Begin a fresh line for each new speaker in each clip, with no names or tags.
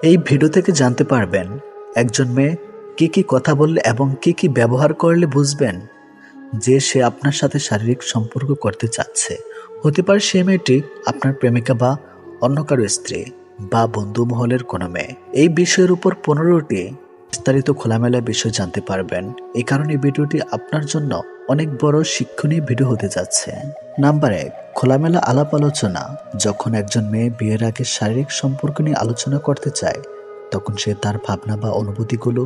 এই ভিডিও থেকে জানতে পারবেন একজন মেয়ে কি কথা বললে এবং কি ব্যবহার করলে বুঝবেন যে সে আপনার সাথে শারীরিক সম্পর্ক করতে চাচ্ছে। হতে পারে সে মেয়েটি আপনার প্রেমিকা বা অন্য কারো স্ত্রী বা বন্ধু মহলের কোনো মেয়ে। এই বিষয়ের উপর 15টি বিস্তারিত খোলামেলা বিষয় জানতে পারবেন। এই কারণে ভিডিওটি আপনার জন্য অনেক বড় শিক্ষণীয় ভিডিও হতে যাচ্ছে। নাম্বার 1, খোলামেলা আলাপ আলোচনা। যখন একজন মেয়ে বিয়ের আগে শারীরিক সম্পর্ক নিয়ে আলোচনা করতে চায়, তখন সে তার ভাবনা বা অনুভূতিগুলো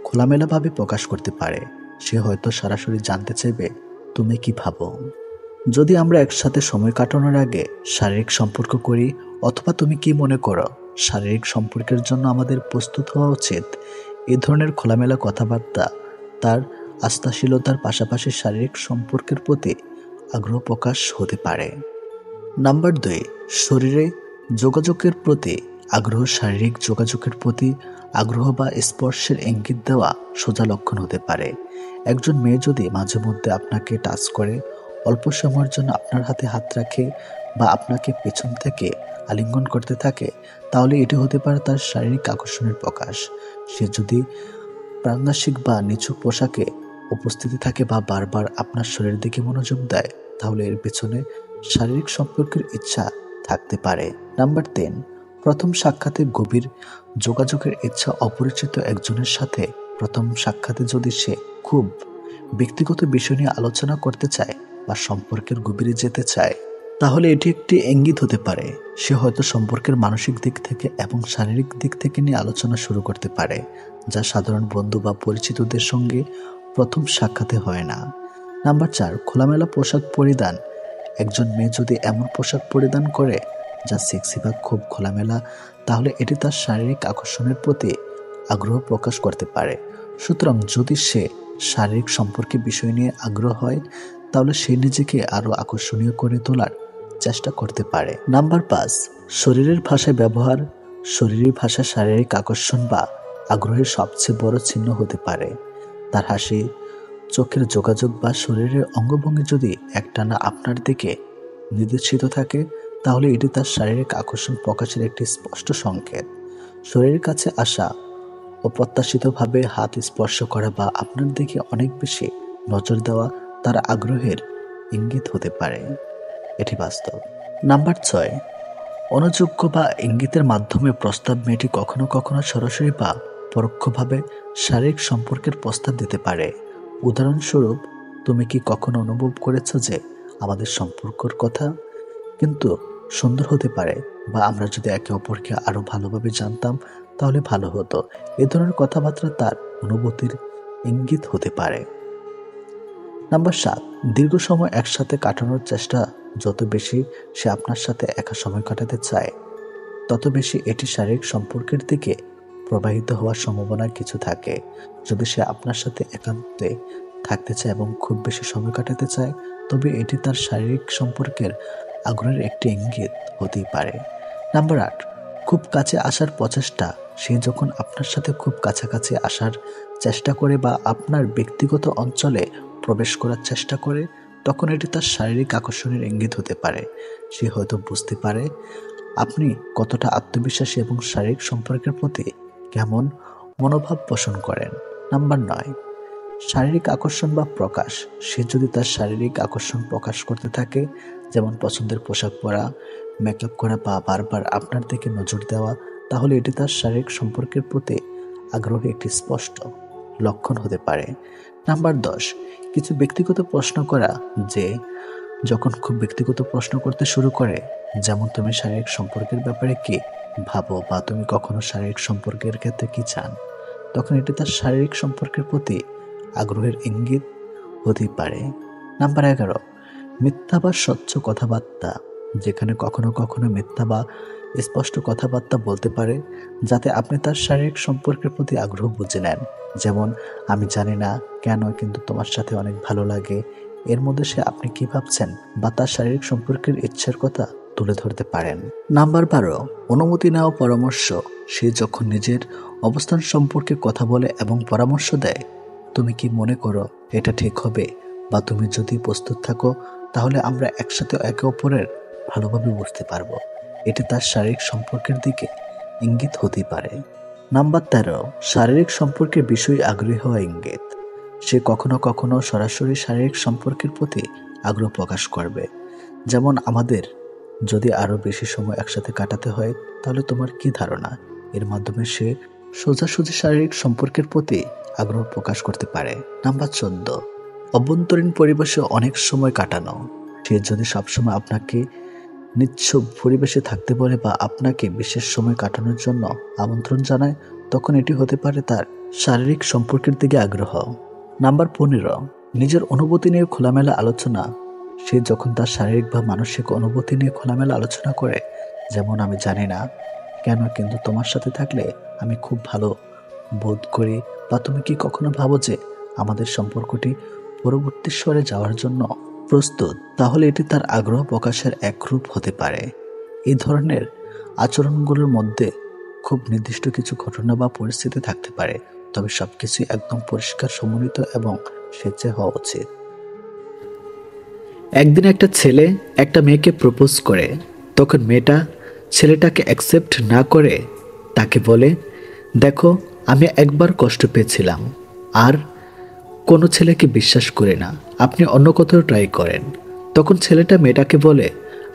খোলামেলাভাবে প্রকাশ করতে পারে। সে হয়তো সরাসরি জানতে চাইবে তুমি কি ভাবো, যদি আমরা একসাথে সময় কাটানোর আগে শারীরিক সম্পর্ক করি, অথবা তুমি কি মনে করো শারীরিক সম্পর্কের জন্য আমাদের প্রস্তুত হওয়া উচিত। এই ধরনের খোলামেলা কথাবার্তা তার আস্থাশীলতার পাশাপাশি শারীরিক সম্পর্কের প্রতি আগ্রহ প্রকাশ হতে পারে। নাম্বার 2, শরীরে যোগাযোগের প্রতি আগ্রহ। শারীরিক যোগাযোগের প্রতি আগ্রহ বা স্পর্শের ইঙ্গিত দেওয়া সোজা লক্ষণ হতে পারে। একজন মেয়ে যদি মাঝে মধ্যে আপনাকে টাচ করে, অল্প সময়ের জন্য আপনার হাতে হাত রাখে বা আপনাকে পেছন থেকে আলিঙ্গন করতে থাকে, তাহলে এটি হতে পারে তার শারীরিক আকর্ষণের প্রকাশ। সে যদি প্রাণনাসিক বা নিছক পোশাকে উপস্থিতি থাকে বা বারবার আপনার শরীরের দিকে মনোযোগ দেয়, তাহলে এর পেছনে শারীরিক সম্পর্কের ইচ্ছা থাকতে পারে। নাম্বার 3, প্রথম সাক্ষাতে গভীর যোগাযোগের ইচ্ছা। অপরিচিত একজনের সাথে প্রথম সাক্ষাতে যদি সে খুব ব্যক্তিগত বিষয় নিয়ে আলোচনা করতে চায় বা সম্পর্কের গভীরে যেতে চায়, তাহলে এটি একটি ইঙ্গিত হতে পারে সে হয়তো সম্পর্কের মানসিক দিক থেকে এবং শারীরিক দিক থেকে নিয়ে আলোচনা শুরু করতে পারে, যা সাধারণ বন্ধু বা পরিচিতদের সঙ্গে প্রথম সাক্ষাতে হয় না। নাম্বার 4, খোলামেলা পোশাক পরিধান। একজন মেয়ে যদি এমন পোশাক পরিধান করে যা সেক্সি বা খুব খোলামেলা, তাহলে এটি তার শারীরিক আকর্ষণের প্রতি আগ্রহ প্রকাশ করতে পারে। সুতরাং যদি সে শারীরিক সম্পর্কে বিষয় নিয়ে আগ্রহ হয়, তাহলে সে নিজেকে আরও আকর্ষণীয় করে তোলার চেষ্টা করতে পারে। নাম্বার 5, শরীরের ভাষায় ব্যবহার। শরীরী ভাষা শারীরিক আকর্ষণ বা আগ্রহের সবচেয়ে বড় চিহ্ন হতে পারে। তার হাসি, চোখের যোগাযোগ বা শরীরের অঙ্গভঙ্গি যদি একটানা আপনার দিকে নির্দেশিত থাকে, তাহলে এটি তার শারীরিক আকর্ষণ প্রকাশের একটি স্পষ্ট সংকেত। শরীরের কাছে আসা, অপ্রত্যাশিতভাবে হাত স্পর্শ করা বা আপনার দিকে অনেক বেশি নজর দেওয়া তার আগ্রহের ইঙ্গিত হতে পারে। এটি বাস্তব। নাম্বার 6, অনুযোগ্য বা ইঙ্গিতের মাধ্যমে প্রস্তাব। মেয়েটি কখনো কখনো সরাসরি বা পরোক্ষভাবে শারীরিক সম্পর্কের প্রস্তাব দিতে পারে। উদাহরণস্বরূপ, তুমি কি কখনো অনুভব করেছো যে আমাদের সম্পর্কের কথা কিন্তু সুন্দর হতে পারে, বা আমরা যদি একে অপরকে আরো ভালোভাবে জানতাম তাহলে ভালো হতো। এ ধরনের কথাবার্তা তার অনুভূতির ইঙ্গিত হতে পারে। নাম্বার 7, দীর্ঘ সময় একসাথে কাটানোর চেষ্টা। যত বেশি সে আপনার সাথে একা সময় কাটাতে চায়, তত বেশি এটি শারীরিক সম্পর্কের দিকে প্রবাহিত হওয়ার সম্ভাবনা কিছু থাকে। যদি সে আপনার সাথে একান্তে থাকতে চায় এবং খুব বেশি সময় কাটাতে চায়, তবে এটি তার শারীরিক সম্পর্কের আগ্রহের একটি ইঙ্গিত হতেই পারে। নাম্বার 8, খুব কাছে আসার প্রচেষ্টা। সে যখন আপনার সাথে খুব কাছাকাছি আসার চেষ্টা করে বা আপনার ব্যক্তিগত অঞ্চলে প্রবেশ করার চেষ্টা করে, তখন এটি তার শারীরিক আকর্ষণের ইঙ্গিত হতে পারে। সে হয়তো বুঝতে পারে আপনি কতটা আত্মবিশ্বাসী এবং শারীরিক সম্পর্কের প্রতি কেমন মনোভাব পোষণ করেন। নাম্বার 9, শারীরিক আকর্ষণ বা প্রকাশ। সে যদি তার শারীরিক আকর্ষণ প্রকাশ করতে থাকে, যেমন পছন্দের পোশাক পরা, মেকআপ করা বা বারবার আপনার দিকে নজর দেওয়া, তাহলে এটি তার শারীরিক সম্পর্কের প্রতি আগ্রহের একটি স্পষ্ট লক্ষণ হতে পারে। নাম্বার 10, কিছু ব্যক্তিগত প্রশ্ন করা। যে যখন খুব ব্যক্তিগত প্রশ্ন করতে শুরু করে, যেমন তুমি শারীরিক সম্পর্কের ব্যাপারে কি ভাবো বা তুমি কখনো শারীরিক সম্পর্কের ক্ষেত্রে কি চান, তখন এটি তার শারীরিক সম্পর্কের প্রতি আগ্রহের ইঙ্গিত হতেই পারে। নাম্বার 11, মিথ্যা বা স্বচ্ছ কথাবার্তা। যেখানে কখনো কখনো মিথ্যা বা স্পষ্ট কথাবার্তা বলতে পারে, যাতে আপনি তার শারীরিক সম্পর্কের প্রতি আগ্রহ বুঝে নেন। যেমন, আমি জানি না কেন, কিন্তু তোমার সাথে অনেক ভালো লাগে। এর মধ্যে সে আপনি কি ভাবছেন বা তার শারীরিক সম্পর্কের ইচ্ছার কথা তুলে ধরতে পারেন। নাম্বার 12, অনুমতি নেওয়া পরামর্শ। সে যখন নিজের অবস্থান সম্পর্কে কথা বলে এবং পরামর্শ দেয়, তুমি কি মনে করো এটা ঠিক হবে, বা তুমি যদি প্রস্তুত থাকো তাহলে আমরা একসাথে একে অপরের ভালোভাবে বুঝতে পারবো। এটি তার শারীরিক সম্পর্কের দিকে ইঙ্গিত হতে পারে। নাম্বার 13, শারীরিক সম্পর্কের বিষয়ে আগ্রহী হওয়া ইঙ্গিত। সে কখনো কখনো সরাসরি শারীরিক সম্পর্কের প্রতি আগ্রহ প্রকাশ করবে, যেমন আমাদের যদি আরও বেশি সময় একসাথে কাটাতে হয় তাহলে তোমার কি ধারণা? এর মাধ্যমে সে সোজাসুজি শারীরিক সম্পর্কের প্রতি আগ্রহ প্রকাশ করতে পারে। নাম্বার 14, অভ্যন্তরীণ পরিবেশে অনেক সময় কাটানো। সে যদি সবসময় আপনাকে নিশ্চুপ পরিবেশে থাকতে বলে বা আপনাকে বিশেষ সময় কাটানোর জন্য আমন্ত্রণ জানায়, তখন এটি হতে পারে তার শারীরিক সম্পর্কের দিকে আগ্রহ। নাম্বার 15, নিজের অনুভূতি নিয়ে খোলামেলা আলোচনা। সে যখন তার শারীরিক বা মানসিক অনুভূতি নিয়ে খোলামেলা আলোচনা করে, যেমন আমি জানি না কেন কিন্তু তোমার সাথে থাকলে আমি খুব ভালো বোধ করি, বা তুমি কি কখনো ভাবো যে আমাদের সম্পর্কটি পরবর্তী স্তরে যাওয়ার জন্য প্রস্তুত, তাহলে এটি তার আগ্রহ প্রকাশের এক রূপ হতে পারে। এই ধরনের আচরণগুলোর মধ্যে খুব নির্দিষ্ট কিছু ঘটনা বা পরিস্থিতি থাকতে পারে, তবে সবকিছুই একদম পরিষ্কার, সমন্বিত এবং স্বেচ্ছায় হওয়া উচিত। একদিন একটা ছেলে একটা মেয়েকে প্রপোজ করে, তখন মেয়েটা ছেলেটাকে অ্যাকসেপ্ট না করে তাকে বলে, দেখো আমি একবার কষ্ট পেয়েছিলাম, আর কোনো ছেলেকে বিশ্বাস করি না, আপনি অন্য কোথাও ট্রাই করেন। তখন ছেলেটা মেয়েটাকে বলে,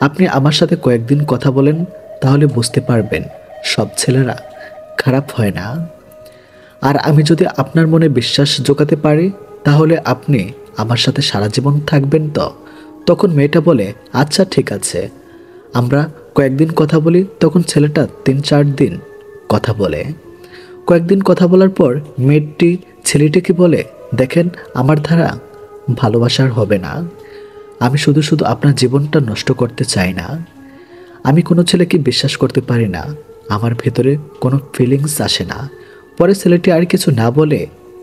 আপনি আমার সাথে কয়েকদিন কথা বলেন, তাহলে বুঝতে পারবেন সব ছেলেরা খারাপ হয় না, আর আমি যদি আপনার মনে বিশ্বাস জোগাতে পারি তাহলে আপনি আমার সাথে সারা জীবন থাকবেন তো? তখন মেয়েটা বলে, আচ্ছা ঠিক আছে, আমরা কয়েকদিন কথা বলি। তখন ছেলেটা 3-4 দিন কথা বলে। কয়েকদিন কথা বলার পর মেয়েটি ছেলেটিকে বলে, দেখেন আমার দ্বারা ভালোবাসার হবে না, আমি শুধু শুধু আপনার জীবনটা নষ্ট করতে চাই না, আমি কোনো ছেলেকে বিশ্বাস করতে পারি না, আমার ভেতরে কোনো ফিলিংস আসে না। পরে ছেলেটি আর কিছু না বলে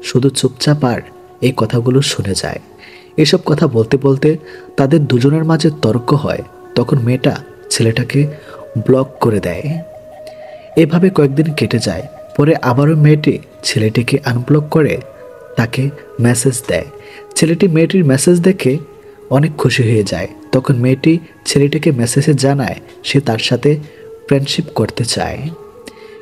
শুধু চুপচাপ আর এই কথাগুলো শুনে যায়। এসব কথা বলতে বলতে তাদের দুজনের মাঝে তর্ক হয়। তখন মেয়েটা ছেলেটাকে ব্লক করে দেয়। এভাবে কয়েকদিন কেটে যায়। পরে আবারও মেয়েটি ছেলেটিকে আনব্লক করে তাকে মেসেজ দেয়। ছেলেটি মেয়েটির মেসেজ দেখে অনেক খুশি হয়ে যায়। তখন মেয়েটি ছেলেটিকে মেসেজে জানায় সে তার সাথে ফ্রেন্ডশিপ করতে চায়,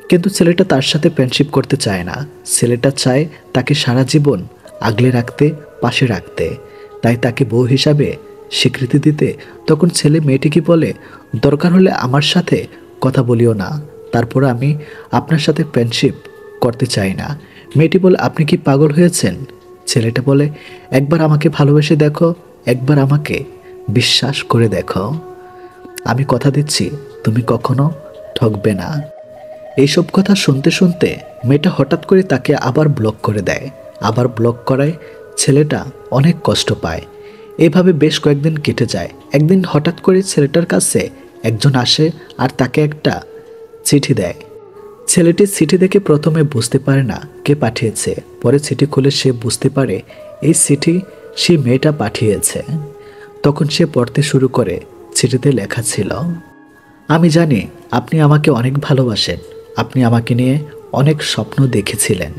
কিন্তু ছেলেটা তার সাথে ফ্রেন্ডশিপ করতে চায় না। ছেলেটা চায় তাকে সারা জীবন আগলে রাখতে, পাশে রাখতে, তাই তাকে বউ হিসাবে স্বীকৃতি দিতে। তখন ছেলে মেয়েটিকে বলে, দরকার হলে আমার সাথে কথা বলিও না, তারপর আমি আপনার সাথে ফ্রেন্ডশিপ করতে চাই না। মেয়েটি বলে, আপনি কি পাগল হয়েছেন? ছেলেটা বলে, একবার আমাকে ভালোবেসে দেখো, একবার আমাকে বিশ্বাস করে দেখো, আমি কথা দিচ্ছি তুমি কখনো ঠকবে না। এইসব কথা শুনতে শুনতে মেয়েটা হঠাৎ করে তাকে আবার ব্লক করে দেয়। আবার ব্লক করায় ছেলেটা অনেক কষ্ট পায়। এভাবে বেশ কয়েকদিন কেটে যায়। একদিন হঠাৎ করে ছেলেটার কাছে একজন আসে আর তাকে একটা চিঠি দেয়। ছেলেটি চিঠি দেখে প্রথমে বুঝতে পারে না কে পাঠিয়েছে। পরে চিঠি খুলে সে বুঝতে পারে এই চিঠি সেই মেয়েটা পাঠিয়েছে। তখন সে পড়তে শুরু করে। চিঠিতে লেখা ছিল, আমি জানি আপনি আমাকে অনেক ভালোবাসেন, আপনি আমাকে নিয়ে অনেক স্বপ্ন দেখেছিলেন,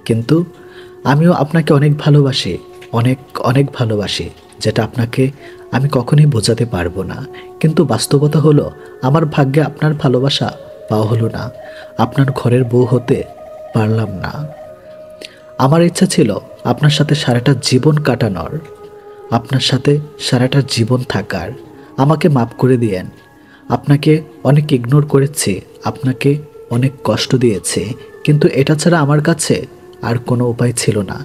কিন্তু আমিও আপনাকে অনেক ভালোবাসি, অনেক অনেক ভালোবাসি, যেটা আপনাকে আমি কখনোই বোঝাতে পারবো না। কিন্তু বাস্তবতা হলো আমার ভাগ্যে আপনার ভালোবাসা পাওয়া হলো না, আপনার ঘরের বউ হতে পারলাম না। আমার ইচ্ছা ছিল আপনার সাথে সারাটা জীবন কাটানোর, আপনার সাথে সারাটা জীবন থাকার। আমাকে মাফ করে দিয়েন, আপনাকে অনেক ইগনোর করেছি, আপনাকে অনেক কষ্ট দিয়েছি, কিন্তু এটা ছাড়া আমার কাছে আর কোনো উপায় ছিল না।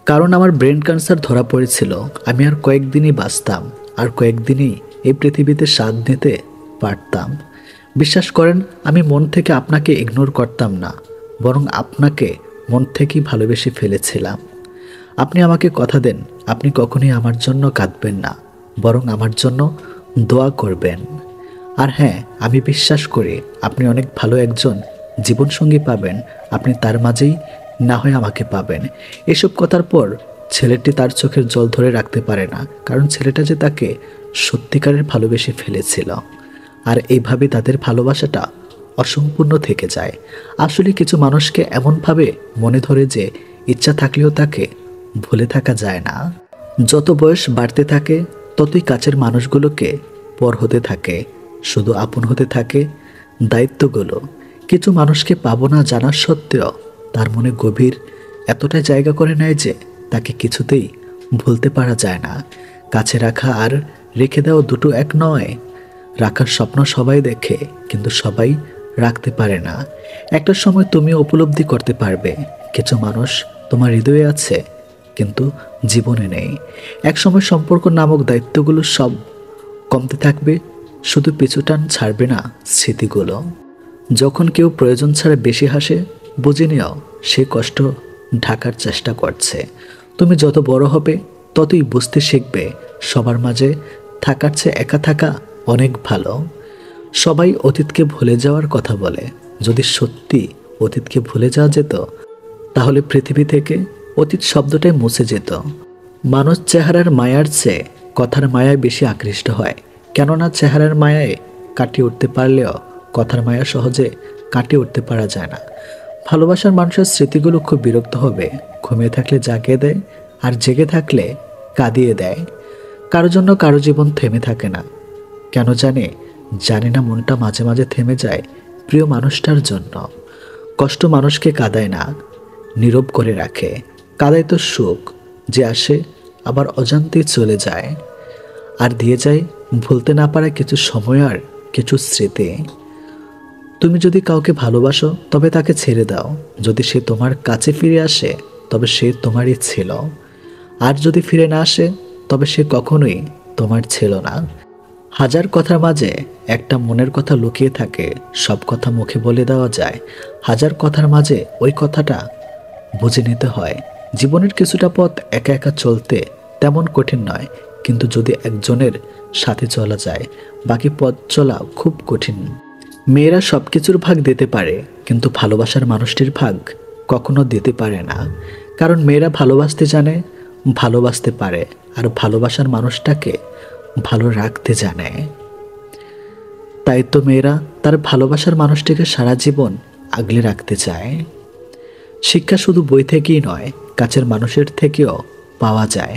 কারণ আমার ব্রেন ক্যান্সার ধরা পড়েছিল। আমি আর কয়েকদিনই বাঁচতাম, আর কয়েকদিনই এই পৃথিবীতে স্বাদ নিতে পারতাম। বিশ্বাস করেন, আমি মন থেকে আপনাকে ইগনোর করতাম না, বরং আপনাকে মন থেকেই ভালোবেসে ফেলেছিলাম। আপনি আমাকে কথা দেন, আপনি কখনোই আমার জন্য কাঁদবেন না, বরং আমার জন্য দোয়া করবেন। আর হ্যাঁ, আমি বিশ্বাস করি আপনি অনেক ভালো একজন জীবনসঙ্গী পাবেন, আপনি তার মাঝেই না হয় আমাকে পাবেন। এসব কথার পর ছেলেটি তার চোখের জল ধরে রাখতে পারে না, কারণ ছেলেটা যে তাকে সত্যিকারের ভালোবেসে ফেলেছিল। আর এইভাবে তাদের ভালোবাসাটা অসম্পূর্ণ থেকে যায়। আসলে কিছু মানুষকে এমনভাবে মনে ধরে যে ইচ্ছা থাকলেও তাকে ভুলে থাকা যায় না। যত বয়স বাড়তে থাকে ততই কাছের মানুষগুলোকে পর হতে থাকে, শুধু আপন হতে থাকে দায়িত্বগুলো। কিছু মানুষকে পাবো না জানার সত্ত্বেও তার মনে গভীর এতটাই জায়গা করে নেয় যে তাকে কিছুতেই ভুলতে পারা যায় না। কাছে রাখা আর রেখে দেওয়া দুটো এক নয়। রাখার স্বপ্ন সবাই দেখে, কিন্তু সবাই রাখতে পারে না। একটা সময় তুমি উপলব্ধি করতে পারবে কিছু মানুষ তোমার হৃদয়ে আছে কিন্তু জীবনে নেই। এক সময় সম্পর্ক নামক দায়িত্বগুলো সব কমতে থাকবে, শুধু পিছুটান ছাড়বে না স্মৃতিগুলো। যখন কেউ প্রয়োজন ছাড়া বেশি হাসে, বুঝে নিও সে কষ্ট ঢাকার চেষ্টা করছে। তুমি যত বড় হবে ততই বুঝতে শিখবে সবার মাঝে থাকার চেয়ে একা থাকা অনেক ভালো। সবাই অতীতকে ভুলে যাওয়ার কথা বলে। যদি সত্যি অতীতকে ভুলে যাওয়া যেত তাহলে পৃথিবী থেকে অতীত শব্দটাই মুছে যেত। মানুষ চেহারার মায়ার চেয়ে কথার মায়ায় বেশি আকৃষ্ট হয়, কেননা চেহারার মায়ায় কাটিয়ে উঠতে পারলেও কথার মায়া সহজে কাটিয়ে উঠতে পারা যায় না। ভালোবাসার মানুষের স্মৃতিগুলো খুব বিরক্ত হবে, ঘুমিয়ে থাকলে জাগিয়ে দেয় আর জেগে থাকলে কাঁদিয়ে দেয়। কারো জন্য কারো জীবন থেমে থাকে না, কেন জানি না মনটা মাঝে মাঝে থেমে যায় প্রিয় মানুষটার জন্য। কষ্ট মানুষকে কাঁদায় না, নীরব করে রাখে। কাঁদায় তো সুখ, যে আসে আবার অজান্তেই চলে যায়, আর দিয়ে যায় ভুলতে না পারা কিছু সময় আর কিছু স্মৃতি। তুমি যদি কাউকে ভালোবাসো তবে তাকে ছেড়ে দাও। যদি সে তোমার কাছে ফিরে আসে তবে সে তোমারই ছিল, আর যদি ফিরে না আসে তবে সে কখনোই তোমার ছিল না। হাজার কথার মাঝে একটা মনের কথা লুকিয়ে থাকে, সব কথা মুখে বলে দেওয়া যায়। হাজার কথার মাঝে ওই কথাটা বুঝে নিতে হয়। জীবনের কিছুটা পথ একা একা চলতে তেমন কঠিন নয়, কিন্তু যদি একজনের সাথে চলা যায় বাকি পথ চলা খুব কঠিন। মেয়েরা সব কিছুর ভাগ দিতে পারে, কিন্তু ভালোবাসার মানুষটির ভাগ কখনো দিতে পারে না। কারণ মেয়েরা ভালোবাসতে জানে, ভালোবাসতে পারে, আর ভালোবাসার মানুষটাকে ভালো রাখতে জানে। তাই তো মেয়েরা তার ভালোবাসার মানুষটিকে সারা জীবন আগলে রাখতে চায়। শিক্ষা শুধু বই থেকেই নয়, কাছের মানুষের থেকেও পাওয়া যায়।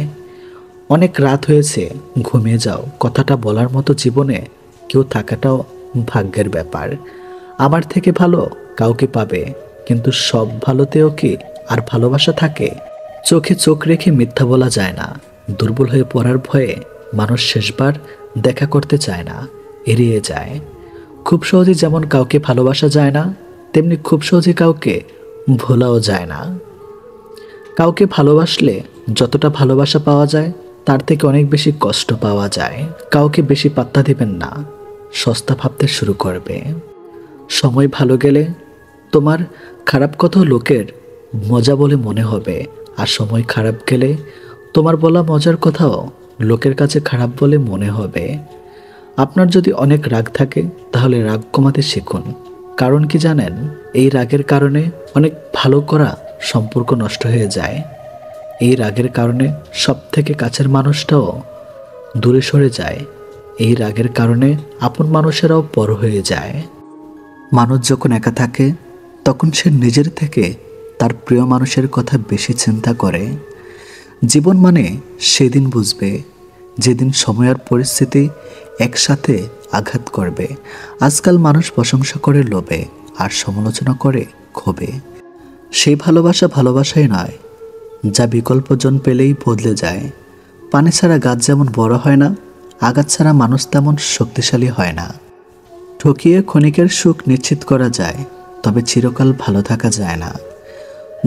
অনেক রাত হয়েছে, ঘুমিয়ে যাও কথাটা বলার মতো জীবনে কেউ থাকাটাও ভাগ্যের ব্যাপার। আমার থেকে ভালো কাউকে পাবে, কিন্তু সব ভালোতেও কি আর ভালোবাসা থাকে? চোখে চোখ রেখে মিথ্যা বলা যায় না। দুর্বল হয়ে পড়ার ভয়ে মানুষ শেষবার দেখা করতে চায় না, এড়িয়ে যায়। খুব সহজে যেমন কাউকে ভালোবাসা যায় না, তেমনি খুব সহজে কাউকে ভোলাও যায় না। কাউকে ভালোবাসলে যতটা ভালোবাসা পাওয়া যায় তার থেকে অনেক বেশি কষ্ট পাওয়া যায়। কাউকে বেশি পাত্তা দিবেন না, সস্তা ভাবতে শুরু করবে। সময় ভালো গেলে তোমার খারাপ কথা লোকের মজা বলে মনে হবে, আর সময় খারাপ গেলে তোমার বলা মজার কথাও লোকের কাছে খারাপ বলে মনে হবে। আপনার যদি অনেক রাগ থাকে তাহলে রাগ কমাতে শিখুন। কারণ কি জানেন, এই রাগের কারণে অনেক ভালো করা সম্পর্ক নষ্ট হয়ে যায়। এই রাগের কারণে সব থেকে কাছের মানুষটাও দূরে সরে যায়। এই রাগের কারণে আপন মানুষেরাও পর হয়ে যায়। মানুষ যখন একা থাকে তখন সে নিজের থেকে তার প্রিয় মানুষের কথা বেশি চিন্তা করে। জীবন মানে সেদিন বুঝবে যেদিন সময় আর পরিস্থিতি একসাথে আঘাত করবে। আজকাল মানুষ প্রশংসা করে লোভে আর সমালোচনা করে ক্ষোভে। সেই ভালোবাসা ভালোবাসাই নয় যা বিকল্পজন পেলেই বদলে যায়। পানি ছাড়া গাছ যেমন বড় হয় না, আঘাত ছাড়া মানুষ তেমন শক্তিশালী হয় না। ঠকিয়ে ক্ষণিকের সুখ নিশ্চিত করা যায়, তবে চিরকাল ভালো থাকা যায় না।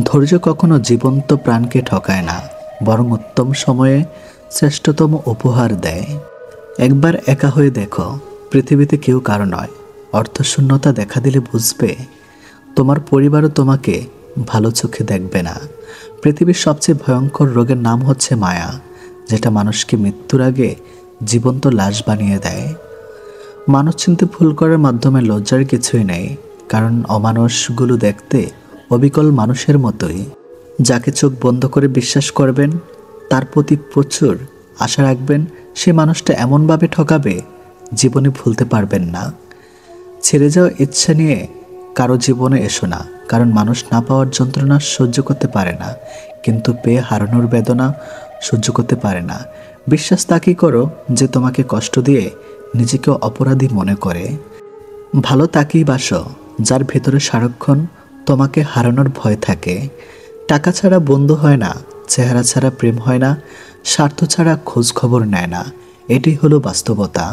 ধৈর্য কখনো জীবন্ত প্রাণকে ঠকায় না, বরং উত্তম সময়ে শ্রেষ্ঠতম উপহার দেয়। একবার একা হয়ে দেখো, পৃথিবীতে কেউ কারো নয়। অর্থশূন্যতা দেখা দিলে বুঝবে তোমার পরিবারও তোমাকে ভালো চোখে দেখবে না। পৃথিবীর সবচেয়ে ভয়ঙ্কর রোগের নাম হচ্ছে মায়া, যেটা মানুষকে মৃত্যুর আগে জীবন্ত লাশ বানিয়ে দেয়। মানুষ চিনতে ভুল করার মাধ্যমে লজ্জার কিছুই নেই, কারণ অমানুষগুলো দেখতে অবিকল মানুষের মতোই। যাকে চোখ বন্ধ করে বিশ্বাস করবেন, তার প্রতি প্রচুর আশা রাখবেন, সে মানুষটা এমনভাবে ঠকাবে জীবনে ভুলতে পারবেন না। ছেড়ে যাওয়ার ইচ্ছা নিয়ে কারো জীবনে এসো না, কারণ মানুষ না পাওয়ার যন্ত্রণা সহ্য করতে পারে না, কিন্তু পেয়ে হারানোর বেদনা সহ্য করতে পারে না। বিশ্বাস তাকেই করো যে তোমাকে কষ্ট দিয়ে নিজেকে অপরাধী মনে করে। ভালো তাকেই বাসো যার ভেতরে সারাক্ষণ তোমাকে হারানোর ভয় থাকে। টাকা ছাড়া বন্ধু হয় না, চেহারা ছাড়া প্রেম হয় না, স্বার্থ ছাড়া খোঁজ খবর নেয় না। এটি হলো বাস্তবতা।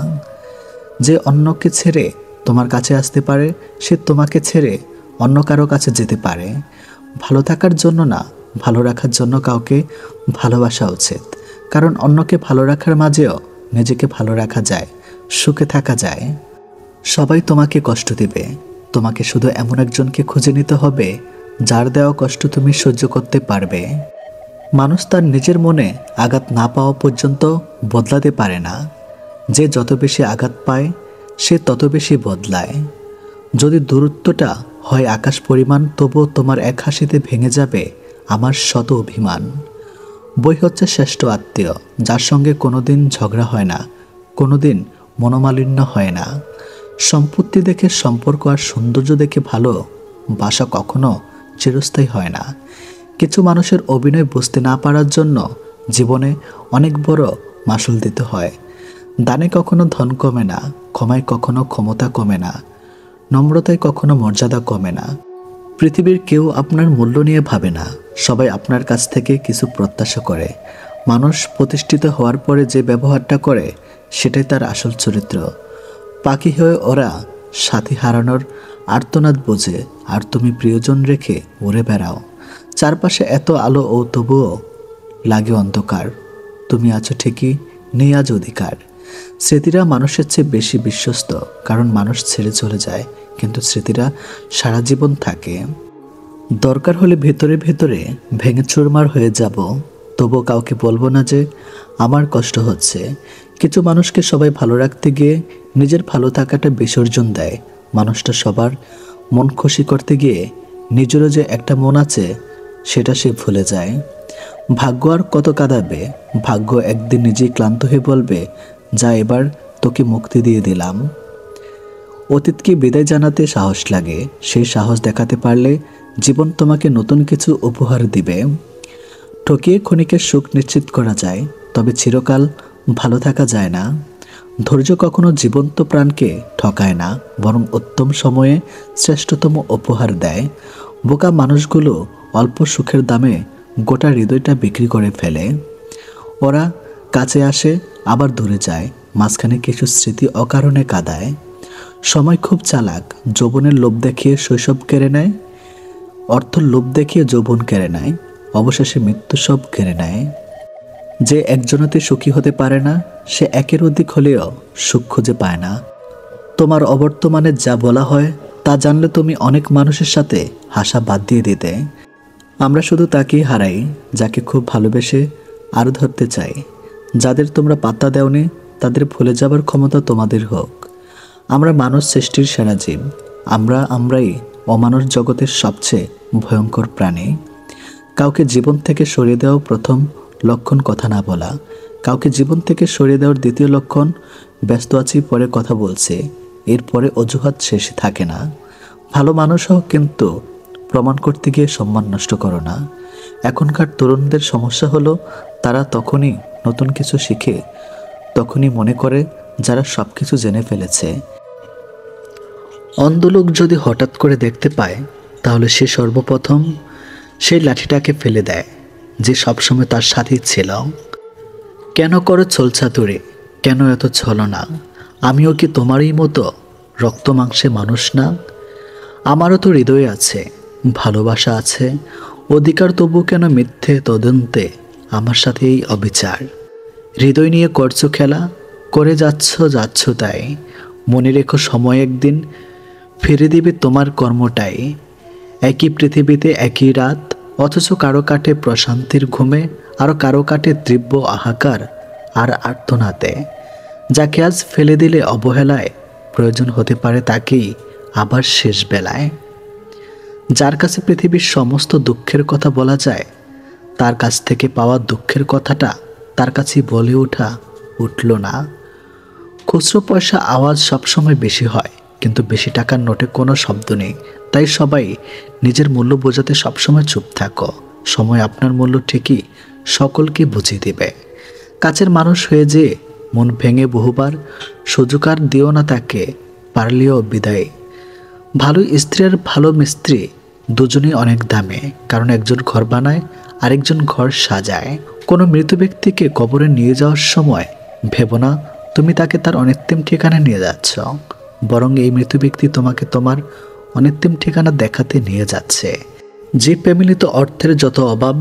যে অন্যকে ছেড়ে তোমার কাছে আসতে পারে, সে তোমাকে ছেড়ে অন্য কারো কাছে যেতে পারে। ভালো থাকার জন্য না, ভালো রাখার জন্য কাউকে ভালোবাসা উচিত। কারণ অন্যকে ভালো রাখার মাঝেও নিজেকে ভালো রাখা যায়, সুখে থাকা যায়। সবাই তোমাকে কষ্ট দিবে, তোমাকে শুধু এমন একজনকে খুঁজে নিতে হবে যার দেওয়া কষ্ট তুমি সহ্য করতে পারবে। মানুষ তার নিজের মনে আঘাত না পাওয়া পর্যন্ত বদলাতে পারে না। যে যত বেশি আঘাত পায় সে তত বেশি বদলায়। যদি দূরত্বটা হয় আকাশ পরিমাণ, তবুও তোমার এক হাসিতে ভেঙে যাবে আমার শত অভিমান। বই হচ্ছে শ্রেষ্ঠ আত্মীয়, যার সঙ্গে কোনোদিন ঝগড়া হয় না, কোনোদিন মনোমালিন্য হয় না। সম্পত্তি দেখে সম্পর্ক আর সৌন্দর্য দেখে ভালো বাসা কখনো চিরস্থায়ী হয় না। কিছু মানুষের অভিনয় বুঝতে না পারার জন্য জীবনে অনেক বড় মাসুল দিতে হয়। দানে কখনো ধন কমে না, ক্ষমায় কখনো ক্ষমতা কমে না, নম্রতায় কখনো মর্যাদা কমে না। পৃথিবীর কেউ আপনার মূল্য নিয়ে ভাবে না, সবাই আপনার কাছ থেকে কিছু প্রত্যাশা করে। মানুষ প্রতিষ্ঠিত হওয়ার পরে যে ব্যবহারটা করে সেটাই তার আসল চরিত্র। পাখি হয়ে ওরা সাথী হারানোর আর্তনাদ বোঝে, আর তুমি প্রিয়জন রেখে উড়ে বেড়াও। চারপাশে এত আলো ও তবুও লাগে অন্ধকার। তুমি আছো ঠিকই, নেই আজ অধিকার। স্মৃতিরা মানুষের চেয়ে বেশি বিশ্বস্ত, কারণ মানুষ ছেড়ে চলে যায় কিন্তু স্মৃতিরা সারা জীবন থাকে। দরকার হলে ভেতরে ভেতরে ভেঙে চুরমার হয়ে যাব, তবুও কাউকে বলবো না যে আমার কষ্ট হচ্ছে। কিছু মানুষকে সবাই ভালো রাখতে গিয়ে নিজের ভালো থাকাটা বিসর্জন দেয়। মানুষটা সবার মন খুশি করতে গিয়ে নিজেরও যে একটা মন আছে সেটা সে ভুলে যায়। ভাগ্য আর কত কাঁদাবে, ভাগ্য একদিন নিজেই ক্লান্ত হয়ে বলবে, যা এবার তোকে মুক্তি দিয়ে দিলাম। অতীতকে বিদায় জানাতে সাহস লাগে, সেই সাহস দেখাতে পারলে জীবন তোমাকে নতুন কিছু উপহার দিবে। ঠকিয়ে ক্ষণিকের সুখ নিশ্চিত করা যায়, তবে চিরকাল ভালো থাকা যায় না। ধৈর্য কখনো জীবন্ত প্রাণকে ঠকায় না, বরং উত্তম সময়ে শ্রেষ্ঠতম উপহার দেয়। বোকা মানুষগুলো অল্প সুখের দামে গোটা হৃদয়টা বিক্রি করে ফেলে। ওরা কাছে আসে আবার দূরে যায়, মাঝখানে কিছু স্মৃতি অকারণে কাঁদায়। সময় খুব চালাক, যৌবনের লোভ দেখিয়ে শৈশব কেড়ে নেয়, অর্থের লোভ দেখিয়ে যৌবন কেড়ে নেয়, অবশেষে মৃত্যু সব কেড়ে নেয়। যে একজনতে সুখী হতে পারে না, সে একের অধিক হলেও সুখ খুঁজে পায় না। তোমার অবর্তমানে যা বলা হয় তা জানলে তুমি অনেক মানুষের সাথে হাসা বাদ দিয়ে দিতে। আমরা শুধু তাকেই হারাই যাকে খুব ভালোবেসে আরও ধরতে চাই। যাদের তোমরা পাত্তা দেওনি তাদের ভুলে যাবার ক্ষমতা তোমাদের হোক। আমরা মানুষ সৃষ্টির সেরা জীব, আমরাই অমানুষ জগতের সবচেয়ে ভয়ঙ্কর প্রাণী। কাউকে জীবন থেকে সরিয়ে দেওয়া প্রথম লক্ষণ কথা না বলা, কাউকে জীবন থেকে সরিয়ে দেওয়ার দ্বিতীয় লক্ষণ ব্যস্ত আছি পরে কথা বলছে, এরপরে অজুহাত শেষে থাকে না। ভালো মানুষ হোক, কিন্তু প্রমাণ করতে গিয়ে সম্মান নষ্ট করো না। এখনকার তরুণদের সমস্যা হলো তারা তখনই নতুন কিছু শিখে, তখনই মনে করে যারা সব কিছু জেনে ফেলেছে। অন্ধ লোক যদি হঠাৎ করে দেখতে পায় তাহলে সে সর্বপ্রথম সেই লাঠিটাকে ফেলে দেয় যে সবসময় তার সাথেই ছিল। কেন করো ছলছাতুরে, কেন এত ছলনা? আমিও কি তোমারই মতো রক্ত মাংসে মানুষ না? আমারও তো হৃদয় আছে, ভালোবাসা আছে, অধিকার, তবু কেন মিথ্যে তদন্তে আমার সাথে এই অবিচার? হৃদয় নিয়ে করছো খেলা, করে যাচ্ছ তাই। মনে রেখো সময় একদিন ফিরে দিবে তোমার কর্মটাই। একই পৃথিবীতে একই রাত, অথচ কারো কাটে প্রশান্তির ঘুমে, আরও কারো কাটে তীব্র হাহাকার আর আর্তনাদে। যাকে আজ ফেলে দিলে অবহেলায়, প্রয়োজন হতে পারে তাকেই আবার শেষ বেলায়। যার কাছে পৃথিবীর সমস্ত দুঃখের কথা বলা যায়, তার কাছ থেকে পাওয়া দুঃখের কথাটা তার কাছেই বলে উঠল না। খুচরো পয়সা আওয়াজ সবসময় বেশি হয়, কিন্তু বেশি টাকার নোটে কোনো শব্দ নেই। তাই সবাই নিজের মূল্য বোঝাতে সবসময় চুপ থাকো। সময় আপনার মূল্য ঠিকই সকলকে বুঝিয়ে দেবে। কাছের মানুষ হয়ে যে মন ভেঙে বহুবার, সুযোগ আর দিও না তাকে, পারলেও বিদায়। ভালো স্ত্রী আর ভালো মিস্ত্রি দুজনেই অনেক দামি, কারণ একজন ঘর বানায় আরেকজন ঘর সাজায়। কোনো মৃত ব্যক্তিকে কবরে নিয়ে যাওয়ার সময় ভেবো না তুমি তাকে তার অনিত্যম ঠিকানা নিয়ে যাচ্ছ, বরং এই মৃত ব্যক্তি তোমাকে তোমার অনিত্যম ঠিকানা দেখাতে নিয়ে যাচ্ছে। যে ফ্যামিলিতে অর্থের যত অভাব,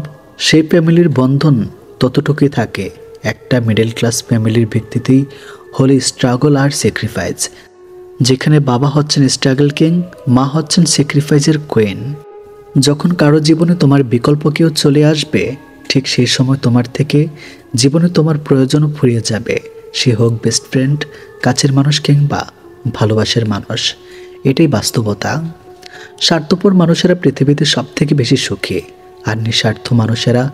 সেই ফ্যামিলির বন্ধন ততটুকুই থাকে। একটা মিডল ক্লাস ফ্যামিলির ভিত্তিতেই হলো স্ট্রাগল আর স্যাক্রিফাইস, যেখানে বাবা হচ্ছেন স্ট্রাগল কিং, মা হচ্ছেন স্যাক্রিফাইসের কুইন। যখন কারো জীবনে তোমার বিকল্প কেউ চলে আসবে, ঠিক সেই সময় তোমার থেকে জীবনে তোমার প্রয়োজনও ফুরিয়ে যাবে। সে হোক বেস্ট ফ্রেন্ড, কাছের মানুষ কিংবা ভালোবাসার মানুষ। এটাই বাস্তবতা। স্বার্থপর মানুষেরা পৃথিবীতে সব থেকে বেশি সুখী, আর নিঃস্বার্থ মানুষেরা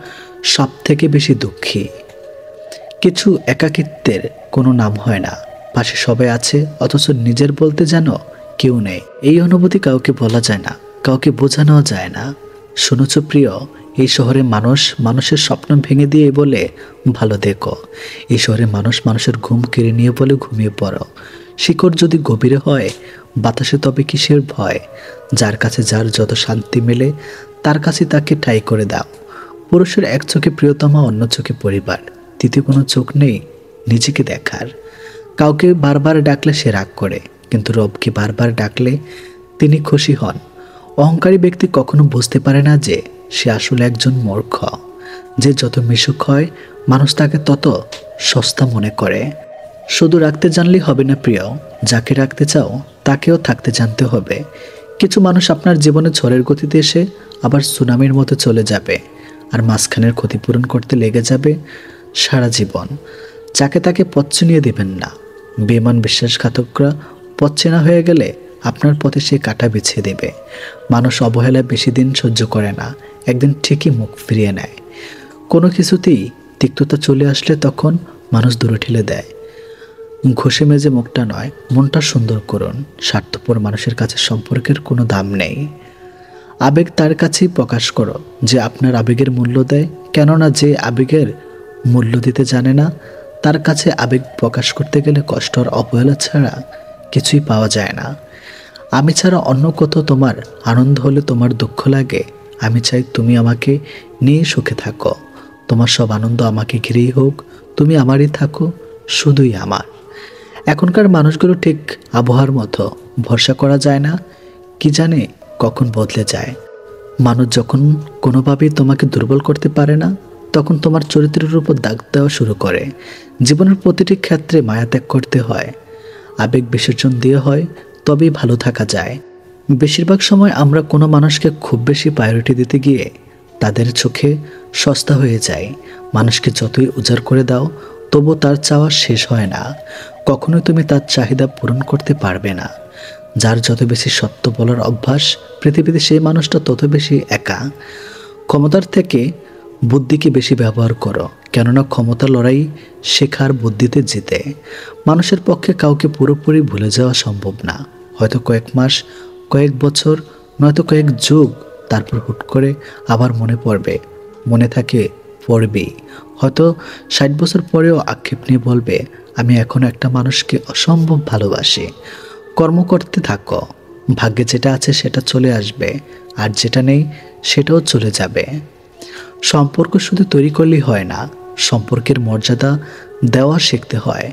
সব থেকে বেশি দুঃখী। কিছু একাকিত্বের কোনো নাম হয় না, পাশে সবাই আছে অথচ নিজের বলতে যেন কেউ নেই। এই অনুভূতি কাউকে বলা যায় না, কাউকে বোঝানো যায় না। শুনেছ প্রিয়, এই শহরে মানুষ মানুষের স্বপ্ন ভেঙে দিয়ে বলে ভালো দেখো। এই শহরে মানুষ মানুষের ঘুম কেড়ে নিয়ে বলে ঘুমিয়ে পড়ো। শিকড় যদি গভীরে হয় বাতাসে তবে কিসের ভয়? যার কাছে যার যত শান্তি মেলে তার কাছে তাকে ঠাঁই করে দাও। পুরুষের এক চোখে প্রিয়তমা, অন্য চোখে পরিবার, তৃতীয় কোনো চোখ নেই নিজেকে দেখার। কাউকে বারবার ডাকলে সে রাগ করে, কিন্তু রবকে বারবার ডাকলে তিনি খুশি হন। অহংকারী ব্যক্তি কখনো বুঝতে পারে না যে সে আসলে একজন মূর্খ। যে যত মিশুক হয় মানুষ তাকে তত সস্তা মনে করে। শুধু রাখতে জানলেই হবে না প্রিয়, যাকে রাখতে চাও তাকেও থাকতে জানতে হবে। কিছু মানুষ আপনার জীবনে ঝড়ের গতিতে এসে আবার সুনামির মতো চলে যাবে, আর মাঝখানের ক্ষতিপূরণ করতে লেগে যাবে সারা জীবন। যাকে তাকে পথ চিনিয়ে দেবেন না। বেমান বিশ্বাসঘাতকরা পথ চেনা হয়ে গেলে আপনার পথে সে কাঁটা বিছিয়ে দেবে। মানুষ অবহেলায় বেশি দিন সহ্য করে না, একদিন ঠিকই মুখ ফিরিয়ে নেয়। কোনো কিছুতেই তিক্ততা চলে আসলে তখন মানুষ দূরে ঠেলে দেয়। ঘষে মেজে মুখটা নয়, মনটা সুন্দর করুন। স্বার্থপর মানুষের কাছে সম্পর্কের কোনো দাম নেই। আবেগ তার কাছেই প্রকাশ করো যে আপনার আবেগের মূল্য দেয়, কেননা যে আবেগের মূল্য দিতে জানে না তার কাছে আবেগ প্রকাশ করতে গেলে কষ্ট আর অবহেলা ছাড়া কিছুই পাওয়া যায় না। আমি ছাড়া অন্য কোথাও তোমার আনন্দ হলে তোমার দুঃখ লাগে। আমি চাই তুমি আমাকে নিয়ে সুখে থাকো। তোমার সব আনন্দ আমাকে ঘিরেই হোক, তুমি আমারই থাকো, শুধুই আমার। এখনকার মানুষগুলো ঠিক আবহাওয়ার মতো, ভরসা করা যায় না, কি জানে কখন বদলে যায়। মানুষ যখন কোনোভাবেই তোমাকে দুর্বল করতে পারে না, তখন তোমার চরিত্রের উপর দাগ দেওয়া শুরু করে। জীবনের প্রতিটি ক্ষেত্রে মায়া ত্যাগ করতে হয়, আবেগ বিসর্জন দিয়ে হয়, তবেই ভালো থাকা যায়। বেশিরভাগ সময় আমরা কোনো মানুষকে খুব বেশি প্রায়োরিটি দিতে গিয়ে তাদের চোখে সস্তা হয়ে যায়। মানুষকে যতই উজাড় করে দাও তবু তার চাওয়া শেষ হয় না। কখনোই তুমি তার চাহিদা পূরণ করতে পারবে না। যার যত বেশি সত্য বলার অভ্যাস পৃথিবীতে, সেই মানুষটা তত বেশি একা। ক্ষমতার থেকে বুদ্ধিকে বেশি ব্যবহার করো, কেননা ক্ষমতা লড়াই শেখার বুদ্ধিতে জিতে। মানুষের পক্ষে কাউকে পুরোপুরি ভুলে যাওয়া সম্ভব না। হয়তো কয়েক মাস, কয়েক বছর, নয়তো কয়েক যুগ, তারপর হুট করে আবার মনে পড়বে। মনে থাকে পড়বেই। হয়তো 60 বছর পরেও আক্ষেপ নিয়ে বলবে, আমি এখন একটা মানুষকে অসম্ভব ভালোবাসি। কর্ম করতে থাকো, ভাগ্যে যেটা আছে সেটা চলে আসবে, আর যেটা নেই সেটাও চলে যাবে। সম্পর্ক শুধু তৈরি করলেই হয় না, সম্পর্কের মর্যাদা দেওয়া শিখতে হয়।